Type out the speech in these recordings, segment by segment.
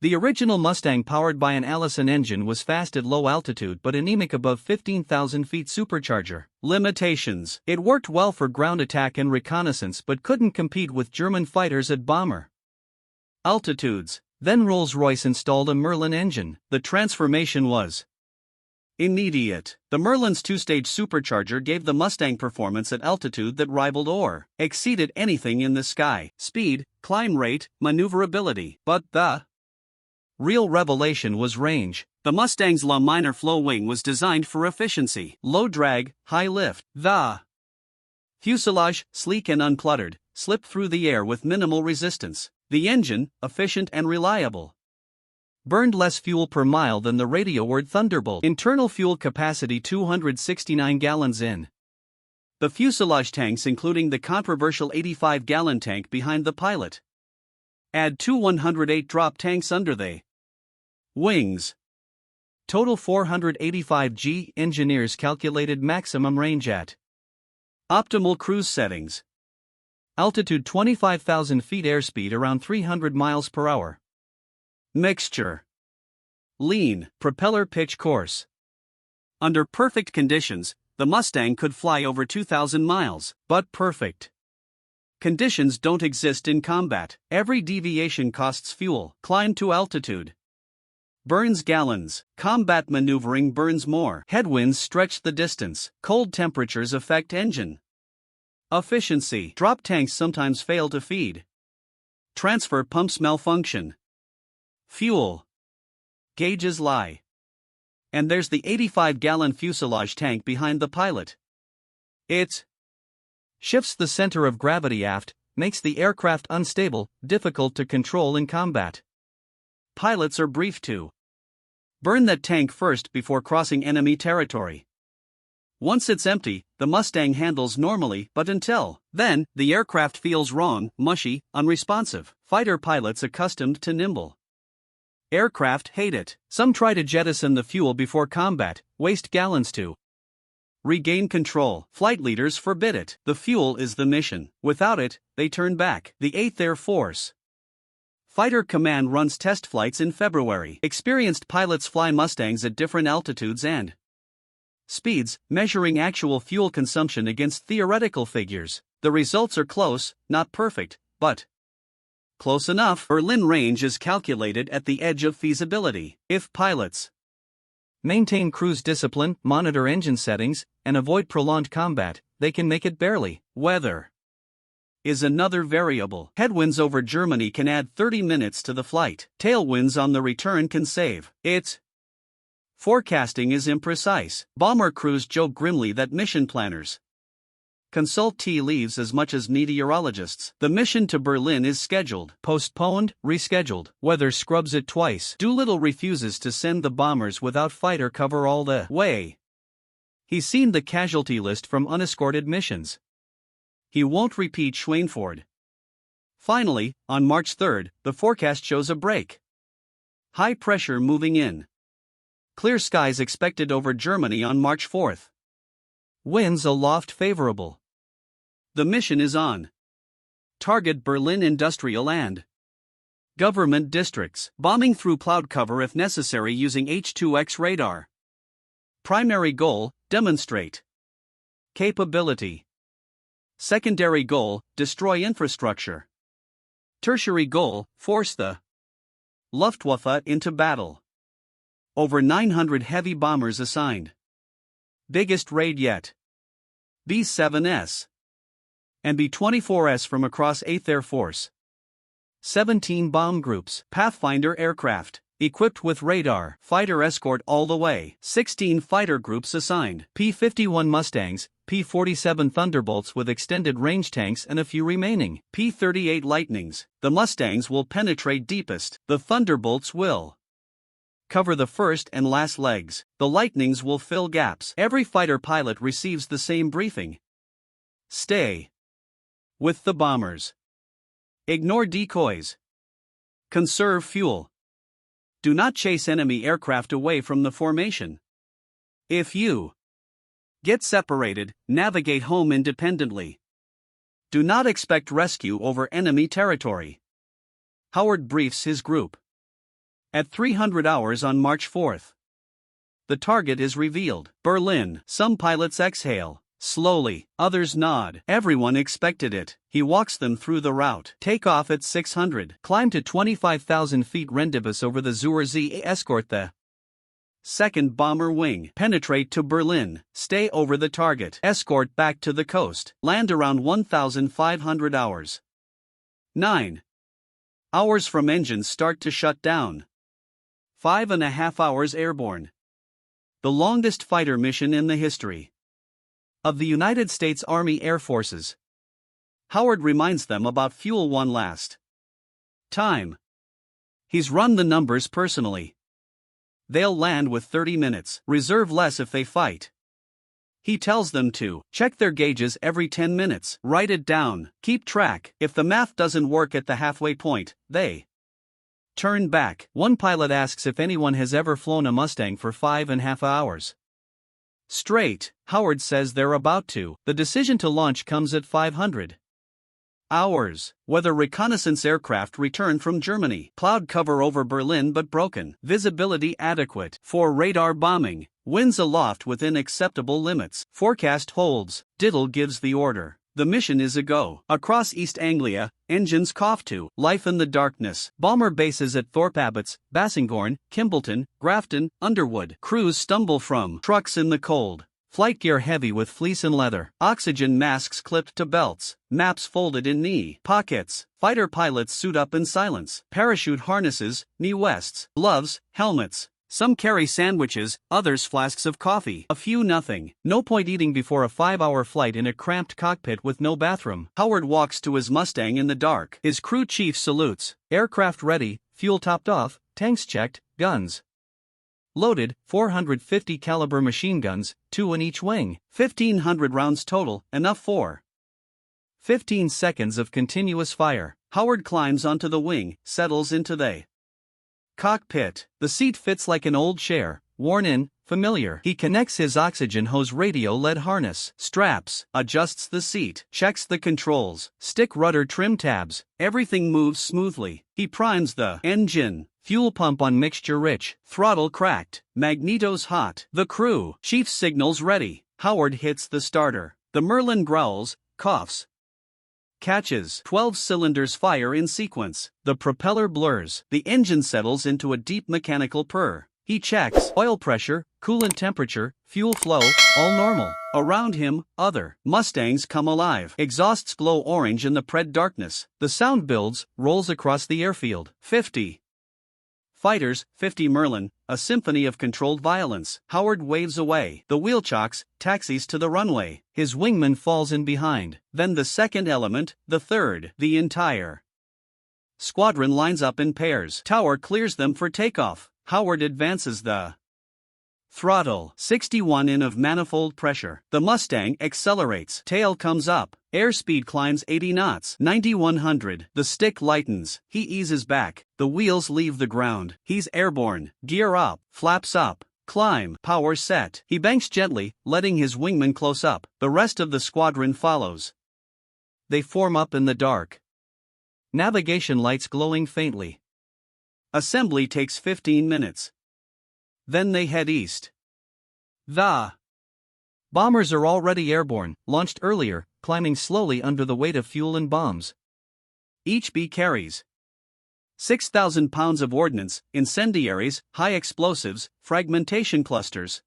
The original Mustang powered by an Allison engine was fast at low altitude but anemic above 15,000 feet supercharger. Limitations: it worked well for ground attack and reconnaissance but couldn't compete with German fighters at bomber altitudes. Then Rolls-Royce installed a Merlin engine. The transformation was immediate. The Merlin's two-stage supercharger gave the Mustang performance at altitude that rivaled or exceeded anything in the sky: speed, climb rate, maneuverability. But the real revelation was range. The Mustang's La Minor flow wing was designed for efficiency, low drag, high lift. The fuselage, sleek and uncluttered, slipped through the air with minimal resistance. The engine, efficient and reliable, burned less fuel per mile than the radio-word Thunderbolt. Internal fuel capacity 269 gallons in. The fuselage tanks, including the controversial 85-gallon tank behind the pilot, add two 108 drop tanks under the wings. Total 485 g. Engineers calculated maximum range at optimal cruise settings. Altitude 25,000 feet, airspeed around 300 miles per hour. Mixture: lean, propeller pitch coarse. Under perfect conditions, the Mustang could fly over 2,000 miles, but perfect conditions don't exist in combat. Every deviation costs fuel. Climb to altitude burns gallons. Combat maneuvering burns more. Headwinds stretch the distance. Cold temperatures affect engine efficiency. Drop tanks sometimes fail to feed. Transfer pumps malfunction. Fuel gauges lie. And there's the 85-gallon fuselage tank behind the pilot. It shifts the center of gravity aft, makes the aircraft unstable, difficult to control in combat. Pilots are briefed to burn that tank first before crossing enemy territory. Once it's empty, the Mustang handles normally, but until then, the aircraft feels wrong, mushy, unresponsive. Fighter pilots accustomed to nimble aircraft hate it. Some try to jettison the fuel before combat, waste gallons to regain control. Flight leaders forbid it. The fuel is the mission. Without it, they turn back. The 8th Air Force Fighter Command runs test flights in February. Experienced pilots fly Mustangs at different altitudes and speeds, measuring actual fuel consumption against theoretical figures. The results are close, not perfect, but close enough. Berlin range is calculated at the edge of feasibility. If pilots maintain cruise discipline, monitor engine settings, and avoid prolonged combat, they can make it barely. Weather is another variable. Headwinds over Germany can add 30 minutes to the flight. Tailwinds on the return can save it. Forecasting is imprecise. Bomber crews joke grimly that mission planners consult tea leaves as much as meteorologists. The mission to Berlin is scheduled, postponed, rescheduled. Weather scrubs it twice. Doolittle refuses to send the bombers without fighter cover all the way. He's seen the casualty list from unescorted missions. He won't repeat Schweinfurt. Finally, on March 3, the forecast shows a break. High pressure moving in. Clear skies expected over Germany on March 4. Winds aloft favorable. The mission is on target: Berlin industrial and government districts. Bombing through cloud cover if necessary using H-2X radar. Primary goal: demonstrate capability. Secondary goal: destroy infrastructure. Tertiary goal: force the Luftwaffe into battle. Over 900 heavy bombers assigned. Biggest raid yet. B-7S and B-24S from across 8th Air Force. 17 bomb groups. Pathfinder aircraft equipped with radar, fighter escort all the way. 16 fighter groups assigned. P-51 Mustangs, P-47 Thunderbolts with extended range tanks and a few remaining. P-38 Lightnings. The Mustangs will penetrate deepest. The Thunderbolts will cover the first and last legs. The Lightnings will fill gaps. Every fighter pilot receives the same briefing. Stay with the bombers. Ignore decoys. Conserve fuel. Do not chase enemy aircraft away from the formation. If you get separated, navigate home independently. Do not expect rescue over enemy territory. Howard briefs his group. At 300 hours on March 4. The target is revealed. Berlin. Some pilots exhale. Slowly, others nod. Everyone expected it. He walks them through the route. Take off at 600. Climb to 25,000 feet. Rendezvous over the WWII. Escort the second bomber wing. Penetrate to Berlin. Stay over the target. Escort back to the coast. Land around 1,500 hours. 9 hours from engines start to shut down. 5.5 hours airborne. The longest fighter mission in the history of the United States Army Air Forces. Howard reminds them about fuel one last time. He's run the numbers personally. They'll land with 30 minutes, reserve less if they fight. He tells them to check their gauges every 10 minutes, write it down, keep track. If the math doesn't work at the halfway point, they turn back. One pilot asks if anyone has ever flown a Mustang for 5.5 hours straight. Howard says they're about to. The decision to launch comes at 500 hours. Whether reconnaissance aircraft return from Germany. Cloud cover over Berlin but broken. Visibility adequate for radar bombing. Winds aloft within acceptable limits. Forecast holds. Diddle gives the order. The mission is a go. Across East Anglia, engines cough to life in the darkness. Bomber bases at Thorpe Abbotts, Bassingbourn, Kimballton, Grafton, Underwood. Crews stumble from trucks in the cold. Flight gear heavy with fleece and leather. Oxygen masks clipped to belts. Maps folded in knee pockets. Fighter pilots suit up in silence. Parachute harnesses, knee vests, gloves, helmets. Some carry sandwiches, others flasks of coffee. A few nothing. No point eating before a 5-hour flight in a cramped cockpit with no bathroom. Howard walks to his Mustang in the dark. His crew chief salutes. Aircraft ready, fuel topped off, tanks checked, guns loaded, 450 caliber machine guns, 2 in each wing. 1,500 rounds total, enough for 15 seconds of continuous fire. Howard climbs onto the wing, settles into the cockpit. The seat fits like an old chair, worn in, familiar. He connects his oxygen hose radio-led harness, straps, adjusts the seat, checks the controls, stick rudder trim tabs. Everything moves smoothly. He primes the engine. Fuel pump on mixture rich, throttle cracked, magnetos hot. The crew chief signals ready. Howard hits the starter. The Merlin growls, coughs, catches. 12 cylinders fire in sequence. The propeller blurs. The engine settles into a deep mechanical purr. He checks oil pressure, coolant temperature, fuel flow, all normal. Around him, other Mustangs come alive. Exhausts glow orange in the pred darkness. The sound builds, rolls across the airfield. 50 fighters, 50 Merlin, a symphony of controlled violence. Howard waves away. The wheel chocks, taxis to the runway. His wingman falls in behind. Then the second element, the third. The entire squadron lines up in pairs. Tower clears them for takeoff. Howard advances the throttle. 61 in of manifold pressure. The Mustang accelerates. Tail comes up. Airspeed climbs 80 knots. 9,100. The stick lightens. He eases back. The wheels leave the ground. He's airborne. Gear up. Flaps up. Climb. Power set. He banks gently, letting his wingman close up. The rest of the squadron follows. They form up in the dark. Navigation lights glowing faintly. Assembly takes 15 minutes. Then they head east. The bombers are already airborne, launched earlier, climbing slowly under the weight of fuel and bombs. Each B carries 6,000 pounds of ordnance, incendiaries, high explosives, fragmentation clusters.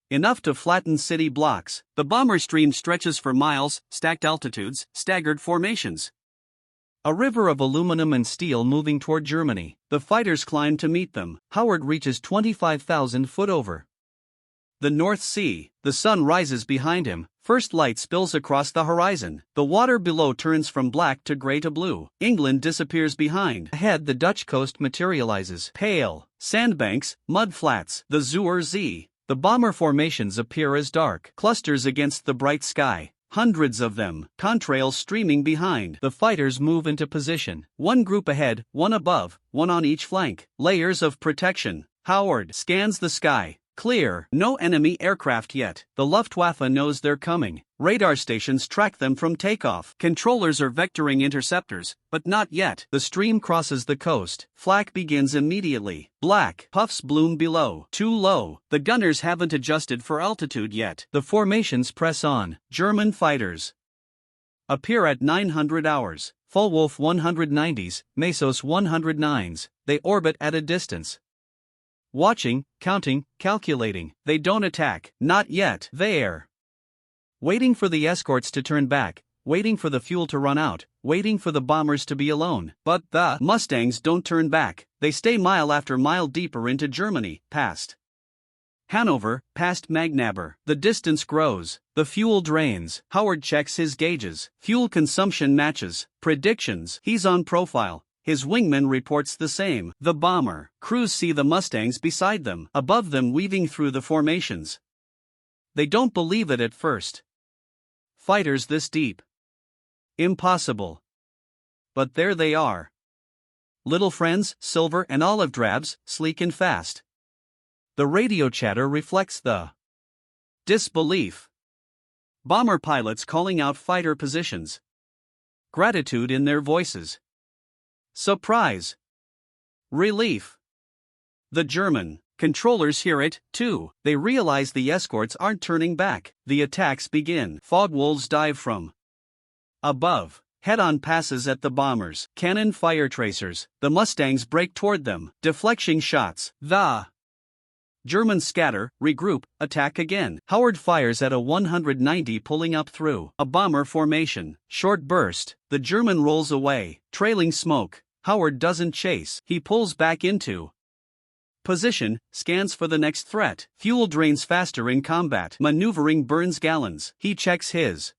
Enough to flatten city blocks. The bomber stream stretches for miles, stacked altitudes, staggered formations. A river of aluminum and steel moving toward Germany. The fighters climb to meet them. Howard reaches 25,000 foot over the North Sea. The sun rises behind him. First light spills across the horizon. The water below turns from black to gray to blue. England disappears behind. Ahead the Dutch coast materializes. Pale sandbanks, mud flats. The WWII. The bomber formations appear as dark clusters against the bright sky. Hundreds of them, contrails streaming behind. The fighters move into position. One group ahead, one above, one on each flank. Layers of protection. Howard scans the sky. Clear. No enemy aircraft yet. The Luftwaffe knows they're coming. Radar stations track them from takeoff. Controllers are vectoring interceptors, but not yet. The stream crosses the coast. Flak begins immediately. Black puffs bloom below. Too low. The gunners haven't adjusted for altitude yet. The formations press on. German fighters appear at 900 hours. Vollwolf 190s, Mesos 109s. They orbit at a distance. Watching, counting, calculating. They don't attack. Not yet. They're waiting for the escorts to turn back, waiting for the fuel to run out, waiting for the bombers to be alone. But the Mustangs don't turn back. They stay mile after mile deeper into Germany, past Hanover, past Magnaber. The distance grows. The fuel drains. Howard checks his gauges. Fuel consumption matches predictions. He's on profile. His wingman reports the same. The bomber crews see the Mustangs beside them, above them, weaving through the formations. They don't believe it at first. Fighters this deep. Impossible. But there they are. Little friends, silver and olive drabs, sleek and fast. The radio chatter reflects the disbelief. Bomber pilots calling out fighter positions. Gratitude in their voices. Surprise. Relief. The German controllers hear it, too. They realize the escorts aren't turning back. The attacks begin. Fog wolves dive from above. Head-on passes at the bombers. Cannon fire tracers. The Mustangs break toward them. Deflection shots. The Germans scatter, regroup, attack again. Howard fires at a 190, pulling up through a bomber formation. Short burst. The German rolls away, trailing smoke. Howard doesn't chase. He pulls back into position, scans for the next threat. Fuel drains faster in combat. Maneuvering burns gallons. He checks his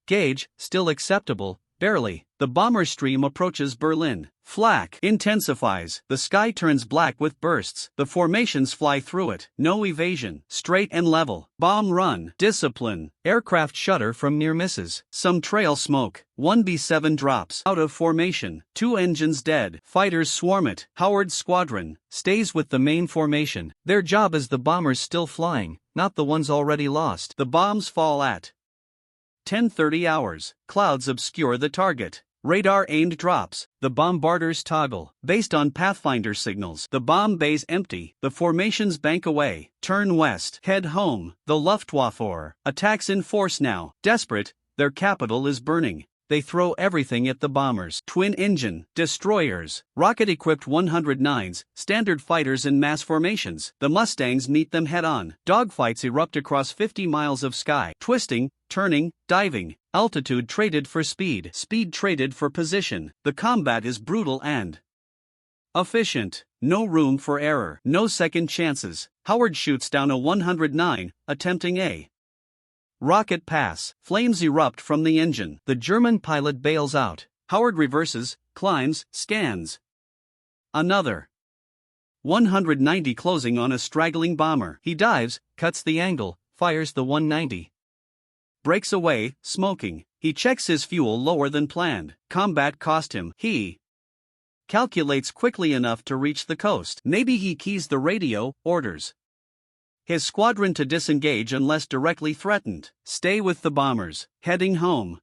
gauge, still acceptable, barely. The bomber stream approaches Berlin. Flak intensifies. The sky turns black with bursts. The formations fly through it. No evasion. Straight and level. Bomb run. Discipline. Aircraft shudder from near misses. Some trail smoke. One B-7 drops out of formation. 2 engines dead. Fighters swarm it. Howard's squadron stays with the main formation. Their job is the bombers still flying, not the ones already lost. The bombs fall at 10:30 hours. Clouds obscure the target. Radar aimed drops. The bombarders toggle. Based on Pathfinder signals, the bomb bay's empty. The formations bank away. Turn west. Head home. The Luftwaffe attacks in force now. Desperate, their capital is burning. They throw everything at the bombers. Twin-engine destroyers, rocket-equipped 109s, standard fighters in mass formations. The Mustangs meet them head-on. Dogfights erupt across 50 miles of sky. Twisting, turning, diving. Altitude traded for speed. Speed traded for position. The combat is brutal and efficient. No room for error. No second chances. Howard shoots down a 109, attempting a rocket pass. Flames erupt from the engine. The German pilot bails out. Howard reverses, climbs, scans. Another 190 closing on a straggling bomber. He dives, cuts the angle, fires the 190. Breaks away, smoking. He checks his fuel lower than planned. Combat cost him. He calculates quickly enough to reach the coast. Maybe he keys the radio, orders his squadron to disengage unless directly threatened. Stay with the bombers. Heading home.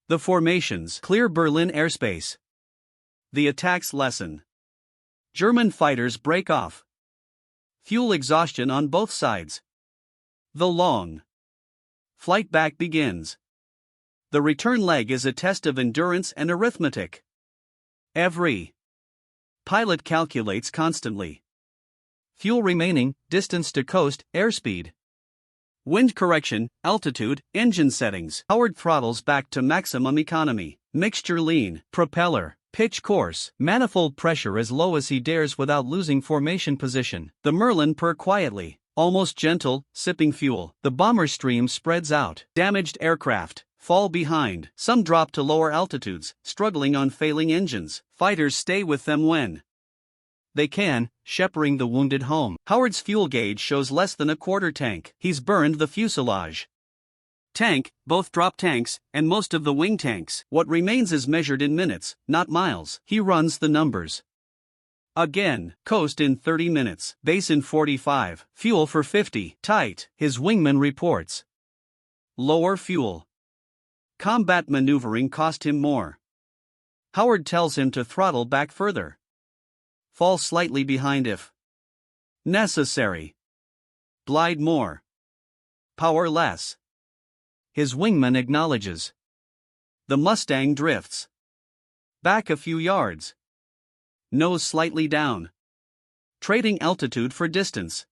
The formations clear Berlin airspace. The attacks lessen. German fighters break off. Fuel exhaustion on both sides. The long flight back begins. The return leg is a test of endurance and arithmetic. Every pilot calculates constantly. Fuel remaining, distance to coast, airspeed. Wind correction, altitude, engine settings. Howard throttles back to maximum economy. Mixture lean. Propeller, pitch coarse. Manifold pressure as low as he dares without losing formation position. The Merlin purr quietly, almost gentle, sipping fuel. The bomber stream spreads out. Damaged aircraft fall behind. Some drop to lower altitudes, struggling on failing engines. Fighters stay with them when they can, shepherding the wounded home. Howard's fuel gauge shows less than a quarter tank. He's burned the fuselage, tank, both drop tanks, and most of the wing tanks. What remains is measured in minutes, not miles. He runs the numbers. Again, coast in 30 minutes, base in 45, fuel for 50, tight, his wingman reports. Lower fuel. Combat maneuvering cost him more. Howard tells him to throttle back further. Fall slightly behind if necessary. Glide more. Power less. His wingman acknowledges. The Mustang drifts back a few yards. Nose slightly down. Trading altitude for distance.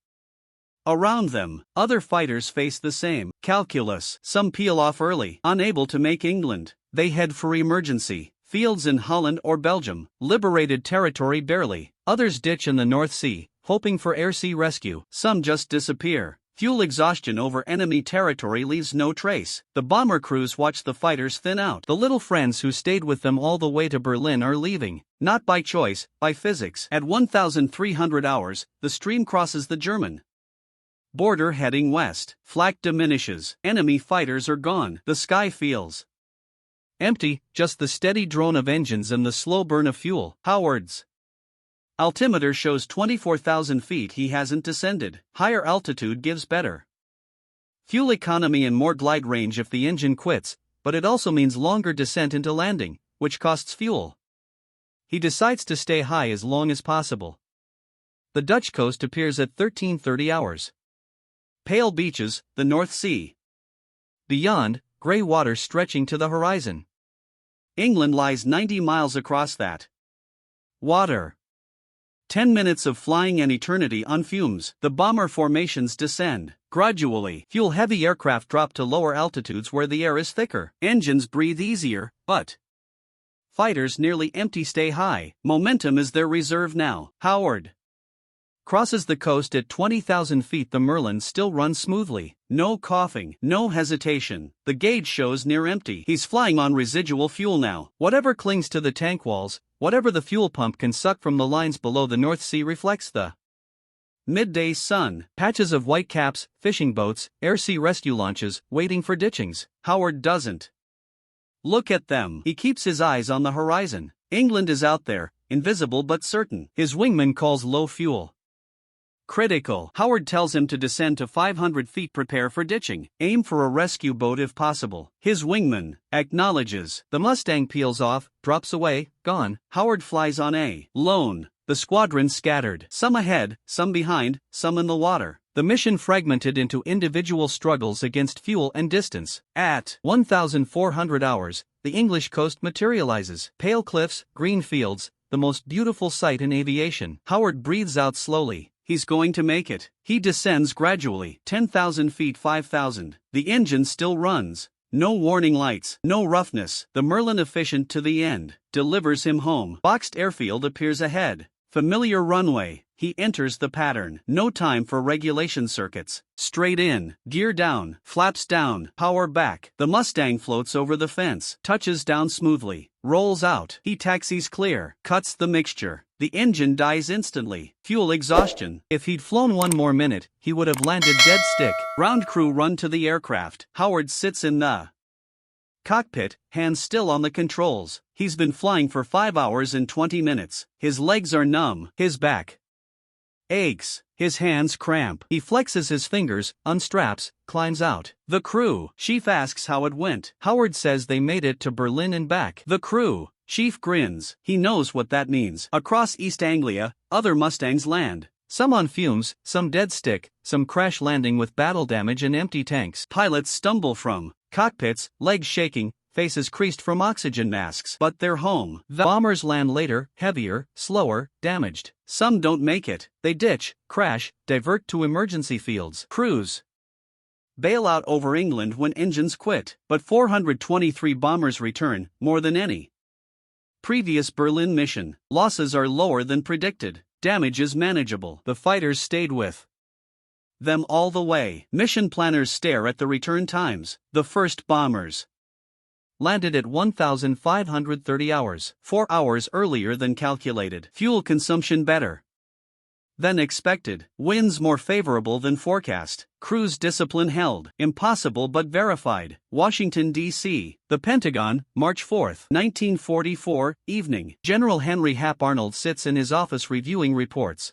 Around them, other fighters face the same calculus. Some peel off early, unable to make England. They head for emergency fields in Holland or Belgium, liberated territory barely. Others ditch in the North Sea, hoping for air-sea rescue. Some just disappear. Fuel exhaustion over enemy territory leaves no trace. The bomber crews watch the fighters thin out. The little friends who stayed with them all the way to Berlin are leaving, not by choice, by physics. At 1,300 hours, the stream crosses the German border heading west. Flak diminishes. Enemy fighters are gone. The sky feels empty, just the steady drone of engines and the slow burn of fuel. Howard's altimeter shows 24,000 feet he hasn't descended. Higher altitude gives better fuel economy and more glide range if the engine quits, but it also means longer descent into landing, which costs fuel. He decides to stay high as long as possible. The Dutch coast appears at 1330 hours. Pale beaches, the North Sea. Beyond, gray water stretching to the horizon. England lies 90 miles across that water. 10 minutes of flying and eternity on fumes. The bomber formations descend. Gradually, fuel-heavy aircraft drop to lower altitudes where the air is thicker. Engines breathe easier, but fighters nearly empty stay high. Momentum is their reserve now. Howard crosses the coast at 20,000 feet. The Merlin still runs smoothly. No coughing, no hesitation. The gauge shows near empty. He's flying on residual fuel now. Whatever clings to the tank walls, whatever the fuel pump can suck from the lines below the North Sea reflects the midday sun. Patches of white caps, fishing boats, air-sea rescue launches, waiting for ditchings. Howard doesn't look at them. He keeps his eyes on the horizon. England is out there, invisible but certain. His wingman calls low fuel critical. Howard tells him to descend to 500 feet. Prepare for ditching. Aim for a rescue boat if possible. His wingman acknowledges. The Mustang peels off, drops away, gone. Howard flies on a lone. The squadron scattered. Some ahead, some behind, some in the water. The mission fragmented into individual struggles against fuel and distance. At 1,400 hours, the English coast materializes. Pale cliffs, green fields, the most beautiful sight in aviation. Howard breathes out slowly. He's going to make it. He descends gradually. 10,000 feet, 5,000. The engine still runs. No warning lights, no roughness. The Merlin, efficient to the end, delivers him home. Boxed airfield appears ahead. Familiar runway. He enters the pattern. No time for regulation circuits. Straight in, gear down, flaps down, power back. The Mustang floats over the fence, touches down smoothly, rolls out. He taxis clear, cuts the mixture. The engine dies instantly. Fuel exhaustion. If he'd flown one more minute, he would have landed dead stick. Ground crew run to the aircraft. Howard sits in the cockpit, hands still on the controls. He's been flying for 5 hours and 20 minutes. His legs are numb. His back aches. His hands cramp. He flexes his fingers, unstraps, climbs out. The crew. Chief asks how it went. Howard says they made it to Berlin and back. The crew. Chief grins. He knows what that means. Across East Anglia, other Mustangs land. Some on fumes, some dead stick, some crash landing with battle damage and empty tanks. Pilots stumble from cockpits, legs shaking, faces creased from oxygen masks. But they're home. The bombers land later, heavier, slower, damaged. Some don't make it. They ditch, crash, divert to emergency fields. Crews bail out over England when engines quit. But 423 bombers return, more than any previous Berlin mission. Losses are lower than predicted. Damage is manageable. The fighters stayed with them all the way. Mission planners stare at the return times. The first bombers landed at 1,530 hours, 4 hours earlier than calculated. Fuel consumption better than expected. Winds more favorable than forecast. Cruise discipline held. Impossible but verified. Washington, D.C. The Pentagon, March 4, 1944, evening. General Henry Hap Arnold sits in his office reviewing reports.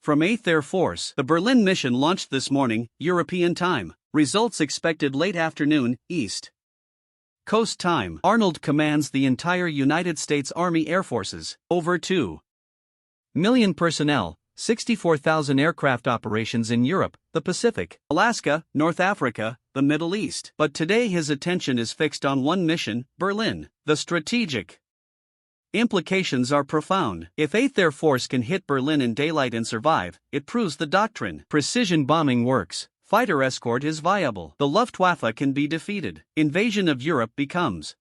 From 8th Air Force, the Berlin mission launched this morning, European time. Results expected late afternoon, East Coast time. Arnold commands the entire United States Army Air Forces, over 2 million personnel, 64,000 aircraft operations in Europe, the Pacific, Alaska, North Africa, the Middle East. But today his attention is fixed on one mission, Berlin. The strategic implications are profound. If 8th Air Force can hit Berlin in daylight and survive, it proves the doctrine. Precision bombing works. Fighter escort is viable. The Luftwaffe can be defeated. Invasion of Europe becomes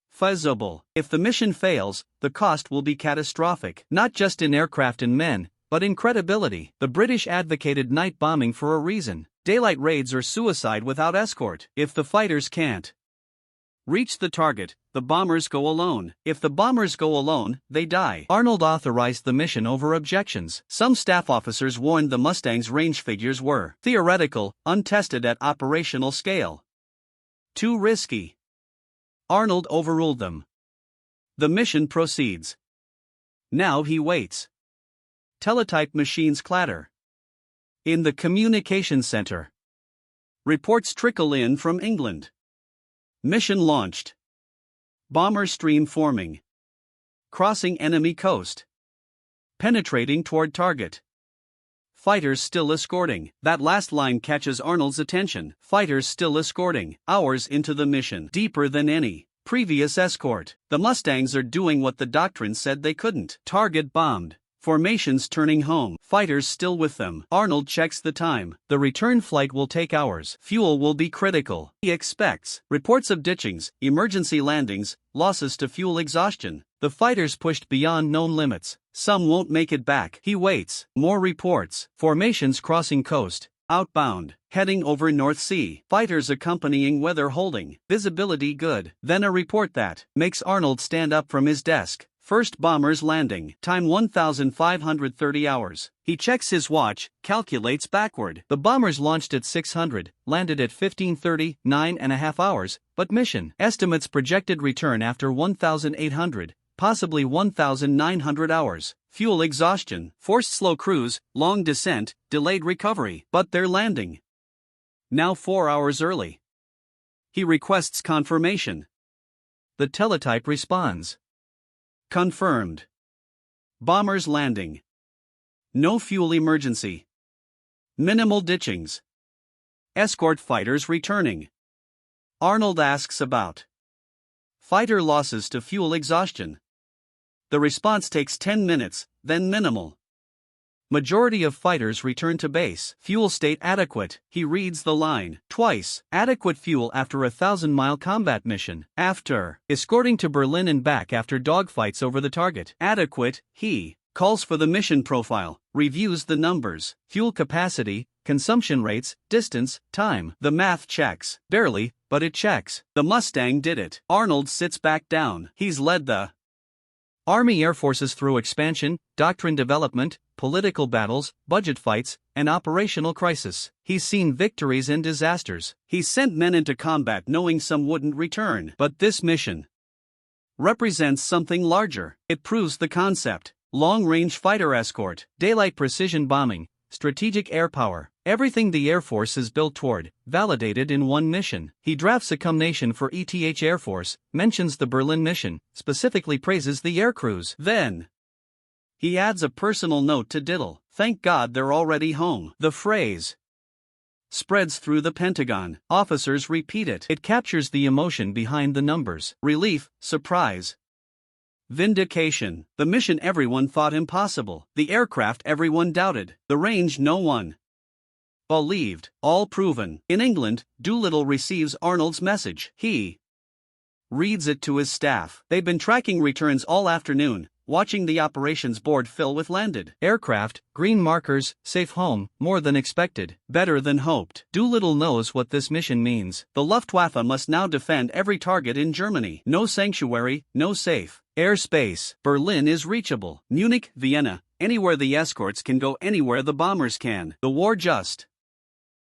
feasible. If the mission fails, the cost will be catastrophic, not just in aircraft and men, but in credibility. The British advocated night bombing for a reason. Daylight raids are suicide without escort. If the fighters can't reach the target, the bombers go alone. If the bombers go alone, they die. Arnold authorized the mission over objections. Some staff officers warned the Mustang's range figures were theoretical, untested at operational scale. Too risky. Arnold overruled them. The mission proceeds. Now he waits. Teletype machines clatter. In the communications center, reports trickle in from England. Mission launched. Bomber stream forming. Crossing enemy coast. Penetrating toward target. Fighters still escorting. That last line catches Arnold's attention. Fighters still escorting. Hours into the mission. Deeper than any previous escort. The Mustangs are doing what the doctrine said they couldn't. Target bombed. Formations turning home. Fighters still with them. Arnold checks the time. The return flight will take hours. Fuel will be critical. He expects reports of ditchings, emergency landings, losses to fuel exhaustion. The fighters pushed beyond known limits. Some won't make it back. He waits. More reports. Formations crossing coast. Outbound. Heading over North Sea. Fighters accompanying weather holding. Visibility good. Then a report that makes Arnold stand up from his desk. First bombers landing. Time 1,530 hours. He checks his watch, calculates backward. The bombers launched at 600, landed at 1530, 9.5 hours, but mission estimates projected return after 1,800, possibly 1,900 hours. Fuel exhaustion, forced slow cruise, long descent, delayed recovery. But they're landing. Now 4 hours early. He requests confirmation. The teletype responds. Confirmed. Bombers landing. No fuel emergency. Minimal ditchings. Escort fighters returning. Arnold asks about fighter losses to fuel exhaustion. The response takes 10 minutes, then minimal. Majority of fighters return to base. Fuel state adequate. He reads the line twice. Adequate fuel after a 1,000-mile combat mission. After escorting to Berlin and back after dogfights over the target. Adequate. He calls for the mission profile. Reviews the numbers. Fuel capacity, consumption rates, distance, time. The math checks. Barely, but it checks. The Mustang did it. Arnold sits back down. He's led the Army Air Forces through expansion, doctrine development, political battles, budget fights, and operational crisis. He's seen victories and disasters. He's sent men into combat knowing some wouldn't return. But this mission represents something larger. It proves the concept. Long-range fighter escort, daylight precision bombing, strategic air power. Everything the Air Force is built toward, validated in one mission. He drafts a combination for ETH Air Force, mentions the Berlin mission, specifically praises the air crews. Then he adds a personal note to Diddle. Thank God they're already home. The phrase spreads through the Pentagon. Officers repeat it. It captures the emotion behind the numbers. Relief, surprise, vindication. The mission everyone thought impossible. The aircraft everyone doubted. The range no one believed. All proven. In England, Doolittle receives Arnold's message. He reads it to his staff. They've been tracking returns all afternoon, watching the operations board fill with landed aircraft, green markers, safe home, more than expected, better than hoped. Doolittle knows what this mission means. The Luftwaffe must now defend every target in Germany. No sanctuary, no safe airspace. Berlin is reachable. Munich, Vienna, Anywhere the escorts can go, anywhere the bombers can. The war just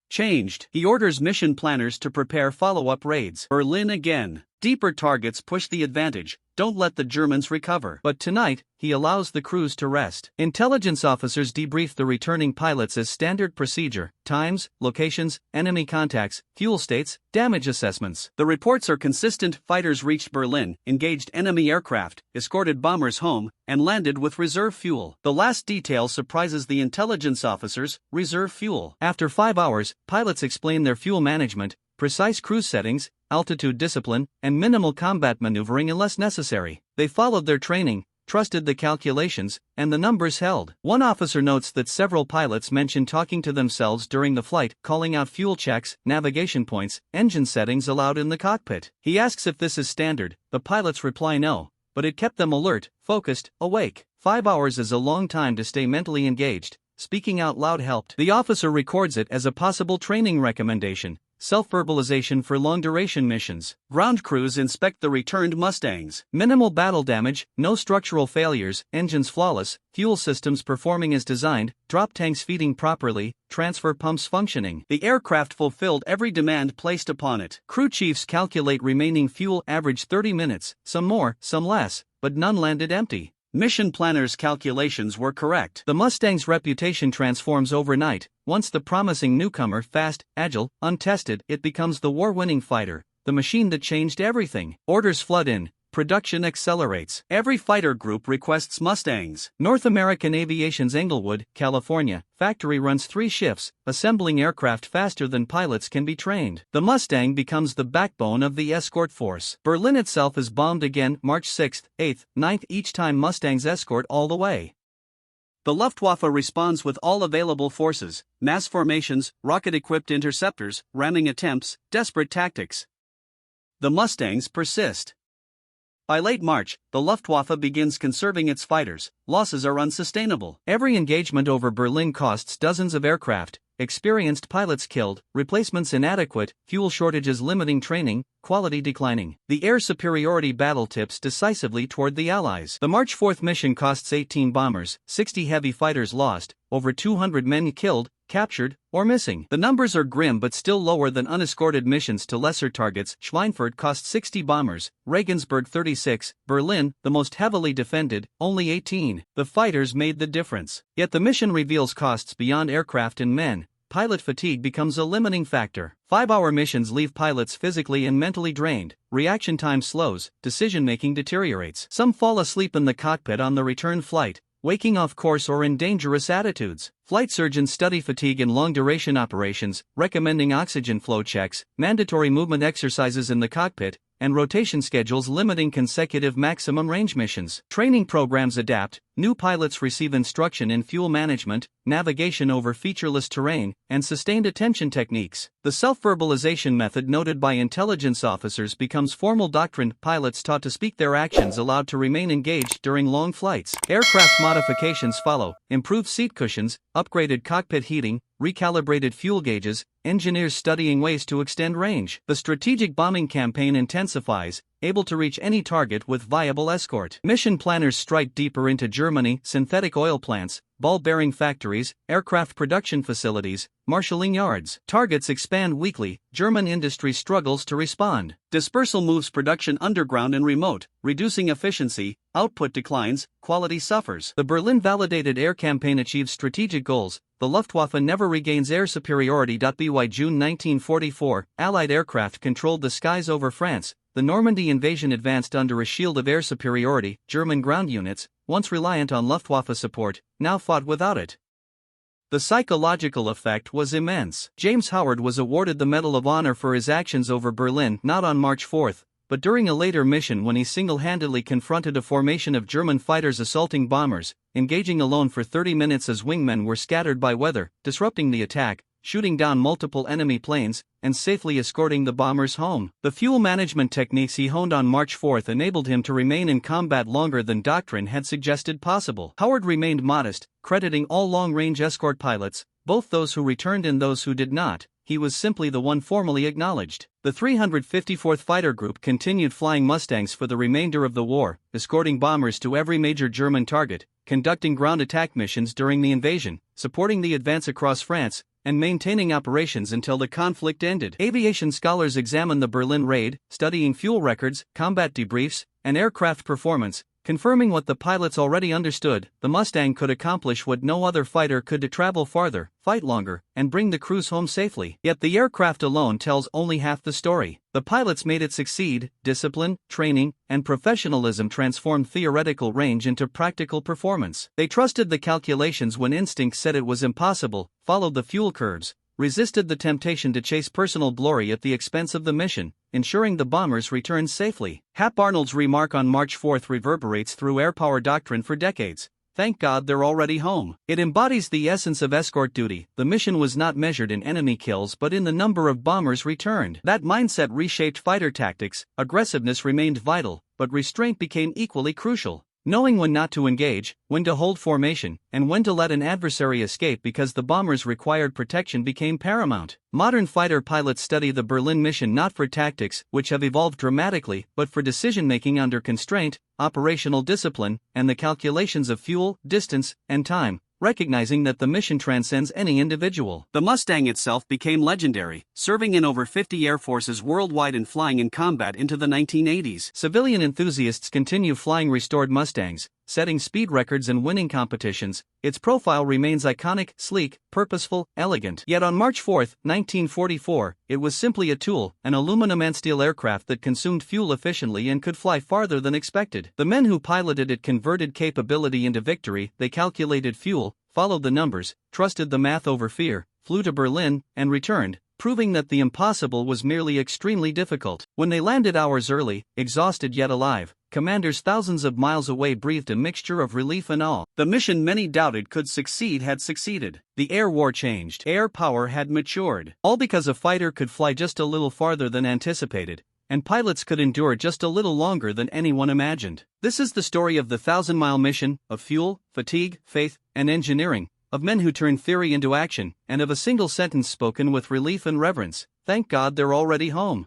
changed. He orders mission planners to prepare follow-up raids. Berlin again. Deeper targets push the advantage. Don't let the Germans recover. But tonight, he allows the crews to rest. Intelligence officers debrief the returning pilots as standard procedure: times, locations, enemy contacts, fuel states, damage assessments. The reports are consistent. Fighters reached Berlin, engaged enemy aircraft, escorted bombers home, and landed with reserve fuel. The last detail surprises the intelligence officers: reserve fuel. After 5 hours, pilots explain their fuel management, precise cruise settings, altitude discipline, and minimal combat maneuvering unless necessary. They followed their training, trusted the calculations, and the numbers held. One officer notes that several pilots mentioned talking to themselves during the flight, calling out fuel checks, navigation points, engine settings aloud in the cockpit. He asks if this is standard. The pilots reply no, but it kept them alert, focused, awake. 5 hours is a long time to stay mentally engaged. Speaking out loud helped. The officer records it as a possible training recommendation. Self-verbalization for long-duration missions. Ground crews inspect the returned Mustangs. Minimal battle damage, no structural failures, engines flawless, fuel systems performing as designed, drop tanks feeding properly, transfer pumps functioning. The aircraft fulfilled every demand placed upon it. Crew chiefs calculate remaining fuel average 30 minutes, some more, some less, but none landed empty. Mission planners' calculations were correct. The Mustang's reputation transforms overnight. Once the promising newcomer, fast, agile, untested, it becomes the war-winning fighter, the machine that changed everything. Orders flood in. Production accelerates. Every fighter group requests Mustangs. North American Aviation's Englewood, California, factory runs 3 shifts, assembling aircraft faster than pilots can be trained. The Mustang becomes the backbone of the escort force. Berlin itself is bombed again, March 6th, 8th, 9th, each time Mustangs escort all the way. The Luftwaffe responds with all available forces, mass formations, rocket-equipped interceptors, ramming attempts, desperate tactics. The Mustangs persist. By late March, the Luftwaffe begins conserving its fighters. Losses are unsustainable. Every engagement over Berlin costs dozens of aircraft, experienced pilots killed, replacements inadequate, fuel shortages limiting training, quality declining. The air superiority battle tips decisively toward the Allies. The March 4th mission costs 18 bombers, 60 heavy fighters lost, over 200 men killed, captured, or missing. The numbers are grim but still lower than unescorted missions to lesser targets. Schweinfurt cost 60 bombers, Regensburg 36, Berlin, the most heavily defended, only 18. The fighters made the difference. Yet the mission reveals costs beyond aircraft and men. Pilot fatigue becomes a limiting factor. 5-hour missions leave pilots physically and mentally drained. Reaction time slows, decision-making deteriorates. Some fall asleep in the cockpit on the return flight, waking off course or in dangerous attitudes. Flight surgeons study fatigue in long-duration operations, recommending oxygen flow checks, mandatory movement exercises in the cockpit, and rotation schedules limiting consecutive maximum range missions. Training programs adapt. New pilots receive instruction in fuel management, navigation over featureless terrain, and sustained attention techniques. The self-verbalization method noted by intelligence officers becomes formal doctrine. Pilots taught to speak their actions allowed to remain engaged during long flights. Aircraft modifications follow: improved seat cushions, upgraded cockpit heating, recalibrated fuel gauges, engineers studying ways to extend range. The strategic bombing campaign intensifies, able to reach any target with viable escort. Mission planners strike deeper into Germany: synthetic oil plants, ball-bearing factories, aircraft production facilities, marshalling yards. Targets expand weekly. German industry struggles to respond. Dispersal moves production underground and remote, reducing efficiency, output declines, quality suffers. The Berlin-validated air campaign achieves strategic goals. The Luftwaffe never regains air superiority. By June 1944, Allied aircraft controlled the skies over France. The Normandy invasion advanced under a shield of air superiority. German ground units, once reliant on Luftwaffe support, now fought without it. The psychological effect was immense. James Howard was awarded the Medal of Honor for his actions over Berlin, not on March 4, but during a later mission when he single-handedly confronted a formation of German fighters assaulting bombers, engaging alone for 30 minutes as wingmen were scattered by weather, disrupting the attack, shooting down multiple enemy planes, and safely escorting the bombers home. The fuel management techniques he honed on March 4 enabled him to remain in combat longer than doctrine had suggested possible. Howard remained modest, crediting all long-range escort pilots, both those who returned and those who did not. He was simply the one formally acknowledged. The 354th Fighter Group continued flying Mustangs for the remainder of the war, escorting bombers to every major German target, conducting ground attack missions during the invasion, supporting the advance across France, and maintaining operations until the conflict ended. Aviation scholars examine the Berlin raid, studying fuel records, combat debriefs, and aircraft performance, confirming what the pilots already understood: the Mustang could accomplish what no other fighter could: to travel farther, fight longer, and bring the crews home safely. Yet the aircraft alone tells only half the story. The pilots made it succeed. Discipline, training, and professionalism transformed theoretical range into practical performance. They trusted the calculations when instinct said it was impossible, followed the fuel curves, resisted the temptation to chase personal glory at the expense of the mission, ensuring the bombers returned safely. Hap Arnold's remark on March 4 reverberates through air power doctrine for decades: "Thank God they're already home." It embodies the essence of escort duty. The mission was not measured in enemy kills but in the number of bombers returned. That mindset reshaped fighter tactics. Aggressiveness remained vital, but restraint became equally crucial. Knowing when not to engage, when to hold formation, and when to let an adversary escape because the bombers required protection became paramount. Modern fighter pilots study the Berlin mission not for tactics, which have evolved dramatically, but for decision-making under constraint, operational discipline, and the calculations of fuel, distance, and time, recognizing that the mission transcends any individual. The Mustang itself became legendary, serving in over 50 air forces worldwide and flying in combat into the 1980s. Civilian enthusiasts continue flying restored Mustangs, setting speed records and winning competitions. Its profile remains iconic, sleek, purposeful, elegant. Yet on March 4, 1944, it was simply a tool, an aluminum and steel aircraft that consumed fuel efficiently and could fly farther than expected. The men who piloted it converted capability into victory. They calculated fuel, followed the numbers, trusted the math over fear, flew to Berlin, and returned, proving that the impossible was merely extremely difficult. When they landed hours early, exhausted yet alive, commanders thousands of miles away breathed a mixture of relief and awe. The mission many doubted could succeed had succeeded. The air war changed. Air power had matured. All because a fighter could fly just a little farther than anticipated, and pilots could endure just a little longer than anyone imagined. This is the story of the 1,000-mile mission, of fuel, fatigue, faith, and engineering, of men who turned theory into action, and of a single sentence spoken with relief and reverence: "Thank God they're already home."